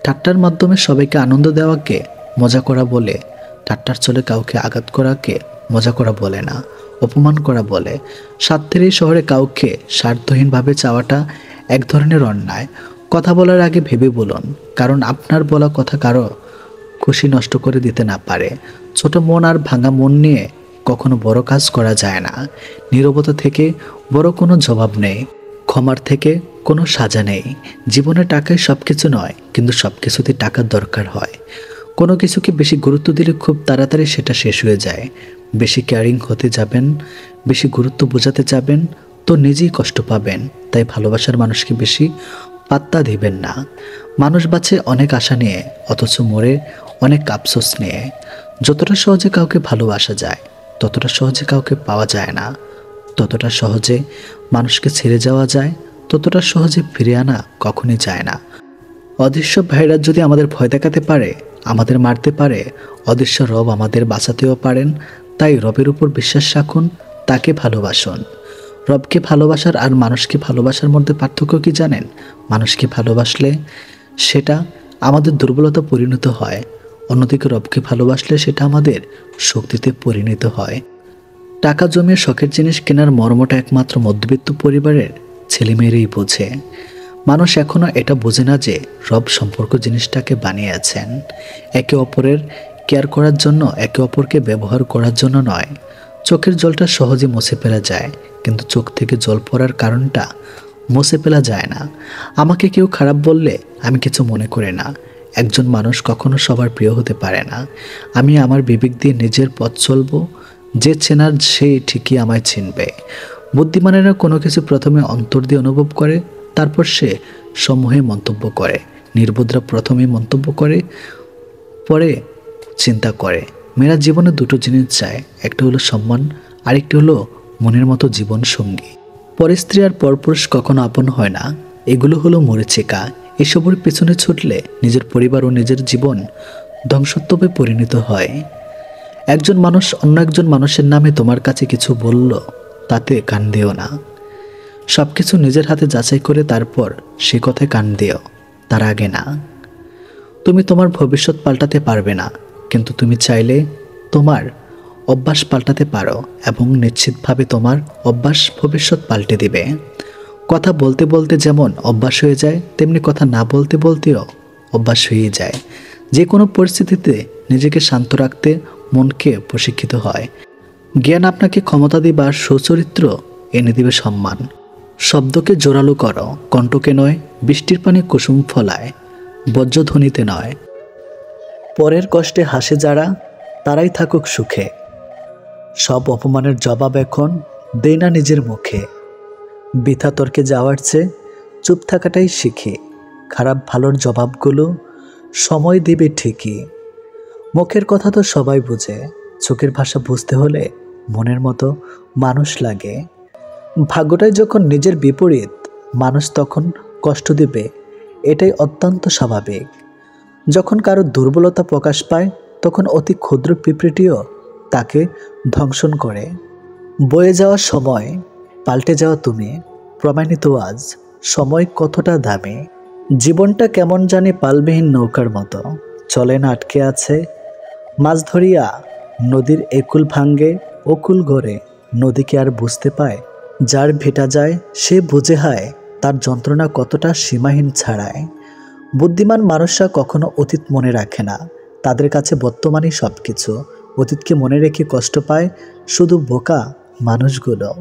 ঠাট্টার মাধ্যমে সবাইকে আনন্দ দেওয়াকে মজা করা বলে, ঠাট্টার চলে কাউকে আঘাত করাকে মজা করা বলে না, অপমান করা বলে। স্বার্থের এই শহরে কাউকে স্বার্থহীনভাবে চাওয়াটা এক ধরনের অন্যায়। কথা বলার আগে ভেবে বলুন, কারণ আপনার বলা কথা কারো খুশি নষ্ট করে দিতে না পারে। ছোট মন আর ভাঙা মন নিয়ে কখনো বড় কাজ করা যায় না। নীরবতা থেকে বড় কোনো জবাব নেই, ক্ষমার থেকে কোনো সাজা নেই। জীবনে টাকায় সব কিছু নয়, কিন্তু সব কিছুতে টাকার দরকার হয়। কোনো কিছুকে বেশি গুরুত্ব দিলে খুব তাড়াতাড়ি সেটা শেষ হয়ে যায়। বেশি কেয়ারিং হতে যাবেন, বেশি গুরুত্ব বোঝাতে যাবেন তো নিজেই কষ্ট পাবেন। তাই ভালোবাসার মানুষকে বেশি পাত্তা দিবেন না। মানুষ বাঁচে অনেক আশা নিয়ে, অথচ মরে অনেক আফসোস নিয়ে। যতটা সহজে কাউকে ভালোবাসা যায় ততটা সহজে কাউকে পাওয়া যায় না। ততটা সহজে মানুষকে ছেড়ে যাওয়া যায়, ততটা সহজে ফিরে আনা কখনই যায় না। অদৃশ্য ভাইরাস যদি আমাদের ভয় দেখাতে পারে, আমাদের মারতে পারে, অদৃশ্য রব আমাদের বাঁচাতেও পারেন। তাই রবের উপর বিশ্বাস রাখুন, তাকে ভালোবাসুন। রবকে ভালোবাসার আর মানুষকে ভালোবাসার মধ্যে পার্থক্য কি জানেন? মানুষকে ভালোবাসলে সেটা আমাদের দুর্বলতা পরিণত হয়, অন্যদিকে রবকে ভালোবাসলে সেটা আমাদের শক্তিতে পরিণত হয়। টাকা জমিয়ে শখের জিনিস কেনার মর্মটা একমাত্র মধ্যবিত্ত পরিবারের ছেলেমেয়েরাই বোঝে। মানুষ এখনও এটা বোঝে না যে রব সম্পর্ক জিনিসটাকে বানিয়েছেন একে অপরের কেয়ার করার জন্য, একে অপরকে ব্যবহার করার জন্য নয়। চোখের জলটা সহজে মুছে ফেলা যায়, কিন্তু চোখ থেকে জল পড়ার কারণটা মুছে ফেলা যায় না। আমাকে কেউ খারাপ বললে আমি কিছু মনে করি না। একজন মানুষ কখনো সবার প্রিয় হতে পারে না। আমি আমার বিবেক দিয়ে নিজের পথ চলব। যে চেনার সে ঠিকই আমায় চিনবে। বুদ্ধিমানেরা কোনো কিছু প্রথমে অন্তর দিয়ে অনুভব করে, তারপর সে সমূহে মন্তব্য করে। নির্বোধরা প্রথমে মন্তব্য করে, পরে চিন্তা করে। মেয়েরা জীবনে দুটো জিনিস চায়, একটা হলো সম্মান, আরেকটি হলো মনের মতো জীবন সঙ্গী। পরস্ত্রী আর পরপুরুষ কখনো আপন হয় না, এগুলো হলো মরীচিকা। এসবের পেছনে ছুটলে নিজের পরিবার ও নিজের জীবন ধ্বংসত্বে পরিণত হয়। একজন মানুষ অন্য একজন মানুষের নামে তোমার কাছে কিছু বলল, তাতে কান দিও না। সব কিছু নিজের হাতে যাচাই করে তারপর সে কথায় কান দিও, তার আগে না। তুমি তোমার ভবিষ্যৎ পাল্টাতে পারবে না, কিন্তু তুমি চাইলে তোমার অভ্যাস পাল্টাতে পারো, এবং নিশ্চিতভাবে তোমার অভ্যাস ভবিষ্যৎ পাল্টে দিবে। কথা বলতে বলতে যেমন অভ্যাস হয়ে যায়, তেমনি কথা না বলতে বলতেও অভ্যাস হয়ে যায়। যে কোনো পরিস্থিতিতে নিজেকে শান্ত রাখতে মনকে প্রশিক্ষিত হয়। জ্ঞান আপনাকে ক্ষমতা দিবে আর সুচরিত্র এনে দিবে সম্মান। শব্দকে জোরালো করো, কণ্ঠকে নয়। বৃষ্টির পানি কুসুম ফলায়, বজ্রধ্বনিতে নয়। পরের কষ্টে হাসে যারা, তারাই থাকুক সুখে। সব অপমানের জবাব এখন দেই না নিজের মুখে। বৃথা তর্কে যাওয়ার চেয়ে চুপ থাকাটাই শিখি। খারাপ ভালোর জবাবগুলো সময় দিবে ঠিকই। মুখের কথা তো সবাই বুঝে, চোখের ভাষা বুঝতে হলে মনের মতো মানুষ লাগে। ভাগ্যটাই যখন নিজের বিপরীত, মানুষ তখন কষ্ট দিবে, এটাই অত্যন্ত স্বাভাবিক। যখন কারো দুর্বলতা প্রকাশ পায়, তখন অতি ক্ষুদ্র পিঁপড়েটিও তাকে ধ্বংসন করে। বয়ে যাওয়া সময়, পাল্টে যাওয়া তুমি, প্রমাণিত আজ সময় কতটা দামি। জীবনটা কেমন জানি পালবিহীন নৌকার মতো, চলে না, আটকে আছে। মাছ ধরিয়া নদীর একুল ভাঙ্গে, অকুল গড়ে নদীকে আর বুঝতে পায়। যার ভেটা যায় সে বুঝে হায়, তার যন্ত্রণা কতটা সীমাহীন ছাড়ায়। বুদ্ধিমান মানুষরা কখনো অতীত মনে রাখে না, তাদের কাছে বর্তমানই সব কিছু। অতীতকে মনে রেখে কষ্ট পায় শুধু বোকা মানুষগুলো।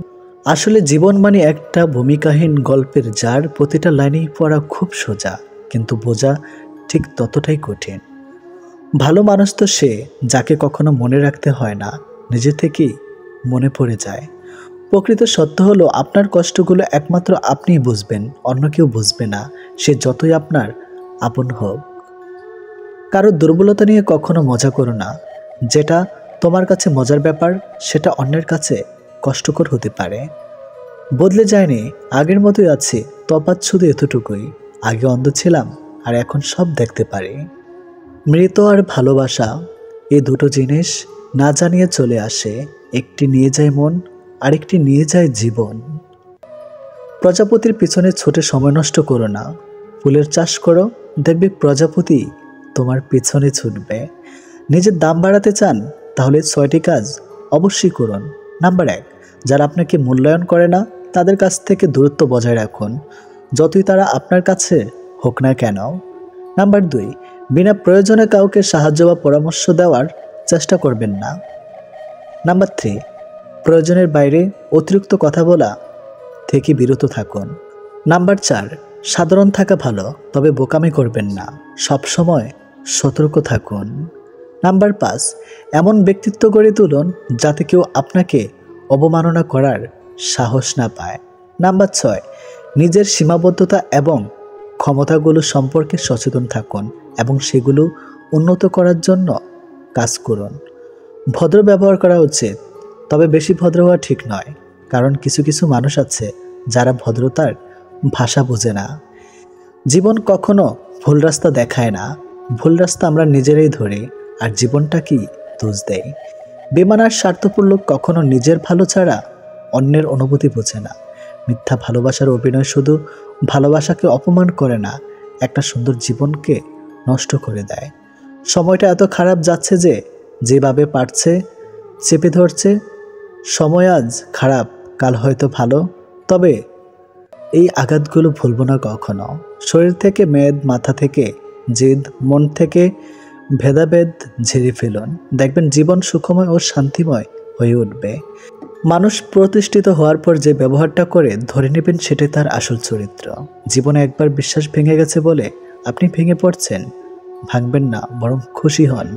আসলে জীবন মানে একটা ভূমিকাহীন গল্পের, যার প্রতিটা লাইনেই পড়া খুব সোজা, কিন্তু বোঝা ঠিক ততটাই কঠিন। ভালো মানুষ তো সে যাকে কখনো মনে রাখতে হয় না, নিজে থেকেই মনে পড়ে যায়। প্রকৃত সত্য হলো, আপনার কষ্টগুলো একমাত্র আপনিই বুঝবেন, অন্য কেউ বুঝবে না, সে যতই আপনার আপন হোক। কারো দুর্বলতা নিয়ে কখনো মজা করো না। যেটা তোমার কাছে মজার ব্যাপার, সেটা অন্যের কাছে কষ্টকর হতে পারে। বদলে যায়নি, আগের মতোই আছে, তফাৎ শুধু এতটুকুই, আগে অন্ধ ছিলাম আর এখন সব দেখতে পারি। মৃত আর ভালোবাসা, এই দুটো জিনিস না জানিয়ে চলে আসে। একটি নিয়ে যায় মন, আরেকটি নিয়ে যায় জীবন। প্রজাপতির পিছনে ছুটে সময় নষ্ট করো না। ফুলের চাষ করো, দেখবে প্রজাপতি তোমার পিছনে ছুটবে। নিজের দাম বাড়াতে চান, তাহলে 6টি কাজ অবশ্যই করুন। নাম্বার 1, যারা আপনাকে মূল্যায়ন করে না তাদের কাছ থেকে দূরত্ব বজায় রাখুন, যতই তারা আপনার কাছে হোক না কেন। নাম্বার 2, বিনা প্রয়োজনে কাউকে সাহায্য বা পরামর্শ দেওয়ার চেষ্টা করবেন না। নাম্বার 3, প্রয়োজনের বাইরে অতিরিক্ত কথা বলা থেকে বিরত থাকুন। নাম্বার 4, সাধারণ থাকা ভালো, তবে বোকামি করবেন না, সব সময় সতর্ক থাকুন। নাম্বার 5, এমন ব্যক্তিত্ব গড়ে তুলুন যাতে কেউ আপনাকে অবমাননা করার সাহস না পায়। নাম্বার 6, নিজের সীমাবদ্ধতা এবং ক্ষমতাগুলো সম্পর্কে সচেতন থাকুন এবং সেগুলো উন্নত করার জন্য কাজ করুন। ভদ্র ব্যবহার করা উচিত, তবে বেশি ভদ্র হওয়া ঠিক নয়, কারণ কিছু কিছু মানুষ আছে যারা ভদ্রতার ভাষা বোঝে না। জীবন কখনো ভুল রাস্তা দেখায় না, ভুল রাস্তা আমরা নিজেরাই ধরি, আর জীবনটা কি দোষ দেয়। বেমান আর স্বার্থপর লোক কখনো নিজের ভালো ছাড়া অন্যের অনুভূতি বোঝে না। মিথ্যা ভালোবাসার অভিনয় শুধু ভালোবাসাকে অপমান করে না, একটা সুন্দর জীবনকে নষ্ট করে দেয়। সময়টা এত খারাপ যাচ্ছে যে যেভাবে পারছে চেপে ধরছে। সময় আজ খারাপ, কাল হয়তো ভালো, তবে এই আঘাতগুলো ভুলব না কখনো। শরীর থেকে মেদ, মাথা থেকে জেদ, মন থেকে ভেদাভেদ ঝেড়ে ফেলুন। দেখবেন জীবন সুখময় ও শান্তিময় হয়ে উঠবে। মানুষ প্রতিষ্ঠিত হওয়ার পর যে ব্যবহারটা করে ধরে নেবেন সেটাই তার আসল চরিত্র। জীবনে একবার বিশ্বাস ভেঙে গেছে বলে আপনি ভেঙে পড়ছেন, ভাঙবেন না, বরং খুশি হন।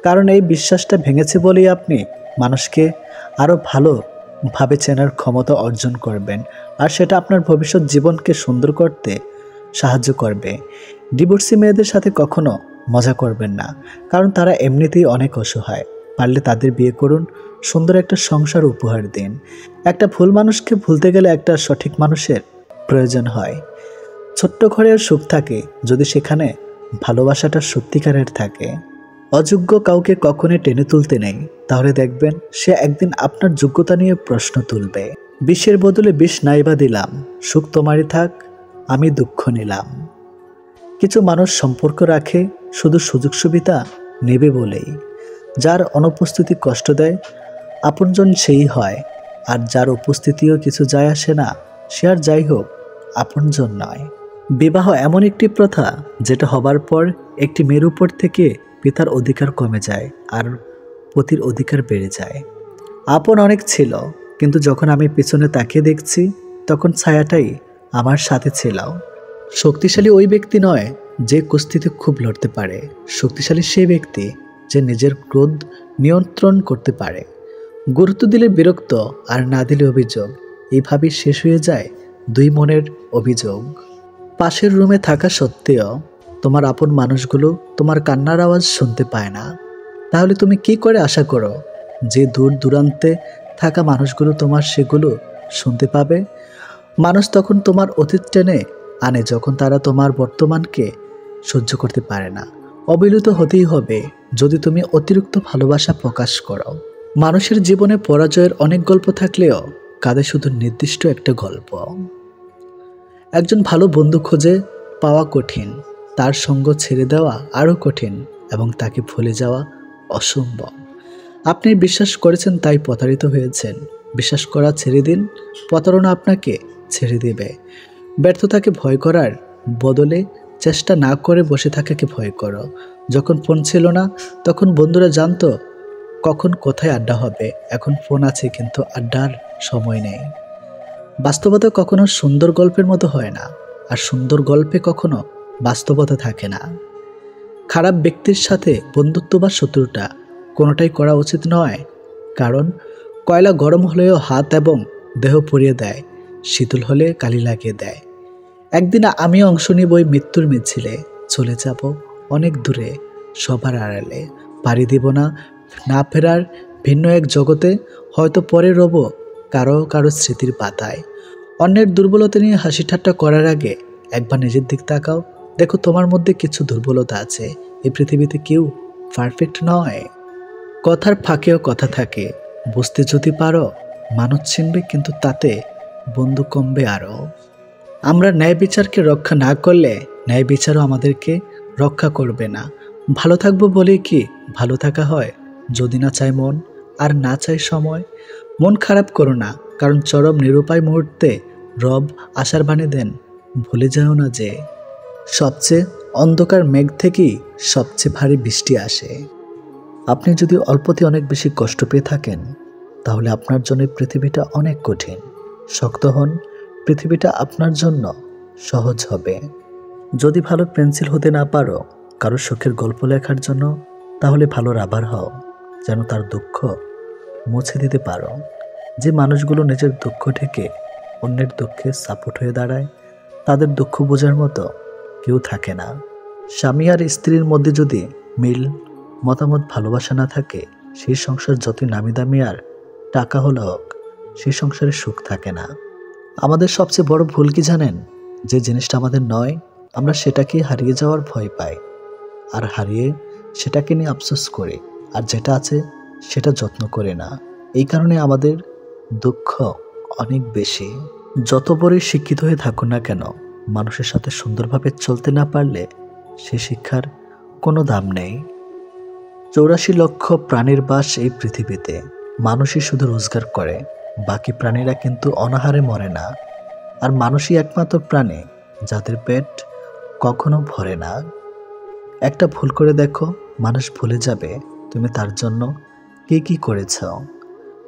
কারণ এই বিশ্বাসটা ভেঙেছে বলেই আপনি মানুষকে আরও ভালোভাবে চেনার ক্ষমতা অর্জন করবেন, আর সেটা আপনার ভবিষ্যৎ জীবনকে সুন্দর করতে সাহায্য করবে। ডিভোর্সি মেয়েদের সাথে কখনো মজা করবেন না, কারণ তারা এমনিতেই অনেক অসহায়। পারলে তাদের বিয়ে করুন, সুন্দর একটা সংসার উপহার দিন। একটা ভুল মানুষকে ভুলতে গেলে একটা সঠিক মানুষের প্রয়োজন হয়। ছোট্ট ঘরের সুখ থাকে যদি সেখানে ভালোবাসাটা সত্যিকারের থাকে। অযোগ্য কাউকে কখনোই টেনে তুলতে নেই, তাহলে দেখবেন সে একদিন আপনার যোগ্যতা নিয়ে প্রশ্ন তুলবে। বিষের বদলে বিষ নাইবা দিলাম, সুখ তোমারই থাক, আমি দুঃখ নিলাম। কিছু মানুষ সম্পর্ক রাখে শুধু সুযোগ সুবিধা নেবে বলেই। যার অনুপস্থিতি কষ্ট দেয় আপনজন সেই হয়, আর যার উপস্থিতিও কিছু যায় আসে না সে আর যাই হোক আপনজন নয়। বিবাহ এমন একটি প্রথা যেটা হবার পর একটি মেয়ের উপর থেকে পিতার অধিকার কমে যায় আর পতির অধিকার বেড়ে যায়। আপন অনেক ছিল, কিন্তু যখন আমি পিছনে তাকিয়ে দেখছি তখন ছায়াটাই আমার সাথে ছিল। শক্তিশালী ওই ব্যক্তি নয় যে কুস্তিতে খুব লড়তে পারে, শক্তিশালী সেই ব্যক্তি যে নিজের ক্রোধ নিয়ন্ত্রণ করতে পারে। গুরুত্ব দিলে বিরক্ত, আর না দিলে অভিযোগ, এইভাবেই শেষ হয়ে যায় দুই মনের অভিযোগ। পাশের রুমে থাকা সত্ত্বেও তোমার আপন মানুষগুলো তোমার কান্নার আওয়াজ শুনতে পায় না। তাহলে তুমি কি করে আশা করো যে দূর দূরান্তে থাকা মানুষগুলো তোমার সেগুলো শুনতে পাবে? মানুষ তখন তোমার অতীত টেনে আনে যখন তারা তোমার বর্তমানকে সহ্য করতে পারে না। অবিরত হতেই হবে যদি তুমি অতিরিক্ত ভালোবাসা প্রকাশ করো। মানুষের জীবনে পরাজয়ের অনেক গল্প থাকলেও কাঁধে শুধু নির্দিষ্ট একটা গল্প। একজন ভালো বন্ধু খুঁজে পাওয়া কঠিন, তার সঙ্গ ছেড়ে দেওয়া আরও কঠিন, এবং তাকে ভুলে যাওয়া অসম্ভব। আপনি বিশ্বাস করেছেন তাই প্রতারিত হয়েছেন। বিশ্বাস করা ছেড়ে দিন, প্রতারণা আপনাকে ছেড়ে দেবে। ব্যর্থতাকে ভয় করার বদলে চেষ্টা না করে বসে থাকাকে ভয় করো। যখন ফোন ছিল না তখন বন্ধুরা জানতো কখন কোথায় আড্ডা হবে। এখন ফোন আছে কিন্তু আড্ডার সময় নেই। বাস্তবতা কখনো সুন্দর গল্পের মতো হয় না, আর সুন্দর গল্পে কখনো বাস্তবতা থাকে না। খারাপ ব্যক্তির সাথে বন্ধুত্ব বা শত্রুতা কোনোটাই করা উচিত নয়, কারণ কয়লা গরম হলেও হাত এবং দেহ পুড়িয়ে দেয়, শীতল হলে কালি লাগিয়ে দেয়। একদিন আমিও অংশ নিব ওই মৃত্যুর মিছিলে। চলে যাব অনেক দূরে, সবার আড়ালে। পাড়ি দিব না না ফেরার ভিন্ন এক জগতে। হয়তো পরে রব কারো কারো স্মৃতির পাতায়। অন্যের দুর্বলতা নিয়ে হাসি ঠাট্টা করার আগে একবার নিজের দিক তাকাও। দেখো তোমার মধ্যে কিছু দুর্বলতা আছে। এই পৃথিবীতে কেউ পারফেক্ট নয়। কথার ফাঁকেও কথা থাকে, বুঝতে যদি পারো মানুষ চিনবে, কিন্তু তাতে বন্ধু কমবে আরও। আমরা ন্যায় বিচারকে রক্ষা না করলে ন্যায় বিচারও আমাদেরকে রক্ষা করবে না। ভালো থাকবো বলেই কি ভালো থাকা হয়? যদি না চায় মন আর না চায় সময়। মন খারাপ করো না, কারণ চরম নিরুপায় মুহূর্তে রব আশার বাণী দেন। ভুলে যাও না যে সবচেয়ে অন্ধকার মেঘ থেকেই সবচেয়ে ভারী বৃষ্টি আসে। আপনি যদি অল্পতে অনেক বেশি কষ্ট পেয়ে থাকেন তাহলে আপনার জন্য পৃথিবীটা অনেক কঠিন। শক্ত হন, পৃথিবীটা আপনার জন্য সহজ হবে। যদি ভালো পেন্সিল হতে না পারো কারো সুখের গল্প লেখার জন্য, তাহলে ভালো রাবার হও, যেন তার দুঃখ মুছে দিতে পারো। যে মানুষগুলো নিজের দুঃখ ঢেকে অন্যের দুঃখে সাপোর্ট হয়ে দাঁড়ায়, তাদের দুঃখ বোঝার মতো কেউ থাকে না। স্বামী আর স্ত্রীর মধ্যে যদি মিল, মতামত, ভালোবাসা না থাকে, সেই সংসার যতই নামি দামি আর টাকা হলে হোক, সেই সংসারে সুখ থাকে না। আমাদের সবচেয়ে বড় ভুল কি জানেন? যে জিনিসটা আমাদের নয় আমরা সেটাকে হারিয়ে যাওয়ার ভয় পাই। আর হারিয়ে সেটাকে নিয়ে আফসোস করে, আর যেটা আছে সেটা যত্ন করে না। এই কারণে আমাদের দুঃখ অনেক বেশি। যত বড়ই শিক্ষিত হয়ে থাকুন না কেন, মানুষের সাথে সুন্দরভাবে চলতে না পারলে সে শিক্ষার কোনো দাম নেই। 84 লক্ষ প্রাণীর বাস এই পৃথিবীতে। মানুষই শুধু রোজগার করে, বাকি প্রাণীরা কিন্তু অনাহারে মরে না। আর মানুষই একমাত্র প্রাণী যাদের পেট কখনো ভরে না। একটা ভুল করে দেখো, মানুষ ভুলে যাবে তুমি তার জন্য কি কি করেছ।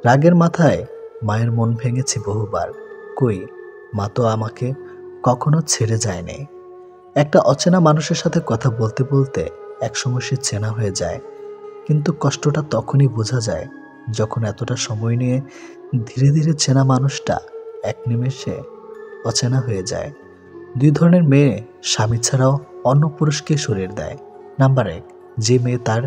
রাগের মাথায় মায়ের মন ভেঙেছি বহুবার, কই মা তো আমাকে কখনো ছেড়ে যায়নি। একটা অচেনা মানুষের সাথে কথা বলতে বলতে একসময় সে চেনা হয়ে যায়, কিন্তু কষ্টটা তখনই বোঝা যায় যখন এতটা সময় নিয়ে ধীরে ধীরে চেনা মানুষটা এক নিমেষে অচেনা হয়ে যায়। 2 ধরনের মেয়ে স্বামী ছাড়াও অন্য পুরুষকে শরীর দেয়। নাম্বার 1, যে মেয়ে তার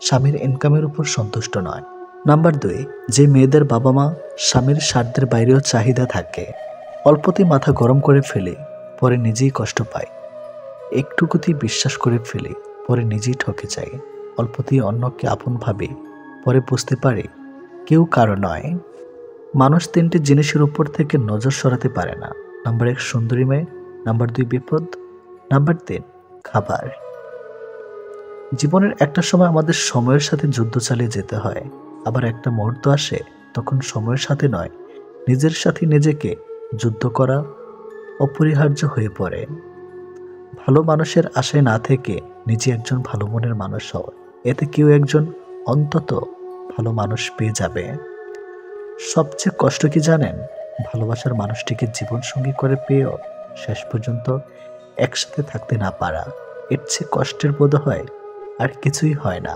স্বামীর ইনকামের উপর সন্তুষ্ট নয়। নাম্বার 2, যে মেয়েদের বাবা মা স্বামীর স্বার্থের বাইরেও চাহিদা থাকে। অল্পতেই মাথা গরম করে ফেলে, পরে নিজেই কষ্ট পায়। একটুকুতেই বিশ্বাস করে ফেলে, পরে নিজেই ঠকে যায়। অল্পতেই অন্যকে আপন ভাবে, পরে বুঝতে পারে কেউ কারো নয়। মানুষ 3টি জিনিসের উপর থেকে নজর সরাতে পারে না। নাম্বার 1 সুন্দরী মেয়ে, নাম্বার 2 বিপদ, নাম্বার 3 খাবার। জীবনের একটা সময় আমাদের সময়ের সাথে যুদ্ধ চালিয়ে যেতে হয়, আবার একটা মুহূর্ত আসে তখন সময়ের সাথে নয়, নিজের সাথে নিজেকে যুদ্ধ করা অপরিহার্য হয়ে পড়ে। ভালো মানুষের আশায় না থেকে নিজে একজন ভালো মনের মানুষ হও, এতে কেউ একজন অন্তত ভালো মানুষ পেয়ে যাবে। সবচেয়ে কষ্ট কি জানেন? ভালোবাসার মানুষটিকে জীবনসঙ্গী করে পেয়েও শেষ পর্যন্ত একসাথে থাকতে না পারা। এর চেয়ে কষ্টের বোধ হয় আর কিছুই হয় না।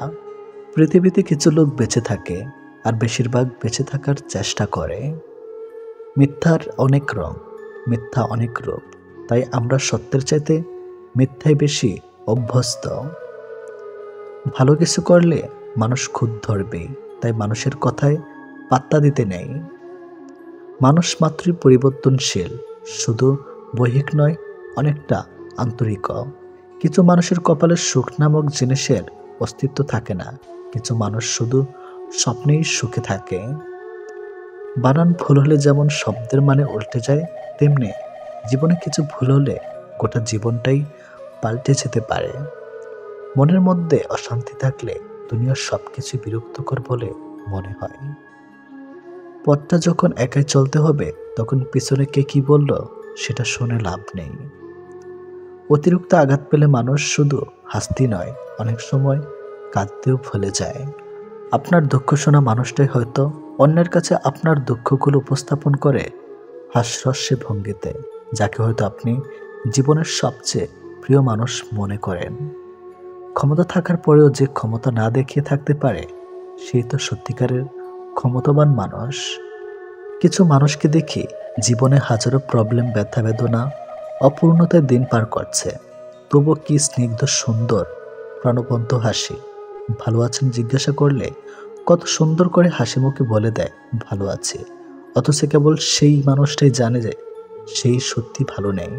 পৃথিবীতে কিছু লোক বেঁচে থাকে, আর বেশিরভাগ বেঁচে থাকার চেষ্টা করে। মিথ্যার অনেক রং, মিথ্যা অনেক রূপ, তাই আমরা সত্যের চাইতে মিথ্যায় বেশি অভ্যস্ত। ভালো কিছু করলে মানুষ খুদ ধরবে, তাই মানুষের কথায় পাত্তা দিতে নেই। মানুষ মাত্রই পরিবর্তনশীল, শুধু বৈহিক নয়, অনেকটা আন্তরিক। কিছু মানুষের কপালে সুখ নামক জিনিসের অস্তিত্ব থাকে না, কিছু মানুষ শুধু স্বপ্নেই সুখে থাকে। বানান ভুল হলে যেমন শব্দের মানে উল্টে যায়, তেমনি জীবনে কিছু ভুল হলে গোটা জীবনটাই পাল্টে যেতে পারে। মনের মধ্যে অশান্তি থাকলে দুনিয়ার সবকিছু বিরক্তকর বলে মনে হয়। পথটা যখন একাই চলতে হবে, তখন পিছনে কে কি বলল সেটা শুনে লাভ নেই। অতিরিক্ত আঘাত পেলে মানুষ শুধু হাসতে নয়, অনেক সময় কাঁদতেও ভুলে যায়। আপনার দুঃখ শোনা মানুষটাই হয়তো অন্যের কাছে আপনার দুঃখগুলো উপস্থাপন করে হাস্যরস্যে ভঙ্গিতে, যাকে হয়তো আপনি জীবনের সবচেয়ে প্রিয় মানুষ মনে করেন। ক্ষমতা থাকার পরেও যে ক্ষমতা না দেখিয়ে থাকতে পারে, সেই তো সত্যিকারের ক্ষমতাবান মানুষ। কিছু মানুষকে দেখি জীবনে হাজারো প্রবলেম, ব্যথা বেদনা, অপূর্ণতায় দিন পার করছে, তবু কি স্নিগ্ধ সুন্দর প্রাণবন্ত হাসি। ভালো আছেন জিজ্ঞাসা করলে কত সুন্দর করে হাসি মুখে বলে দেয় ভালো আছে, অথচ কেবল সেই মানুষটাই জানে যে সেই সত্যি ভালো নেই।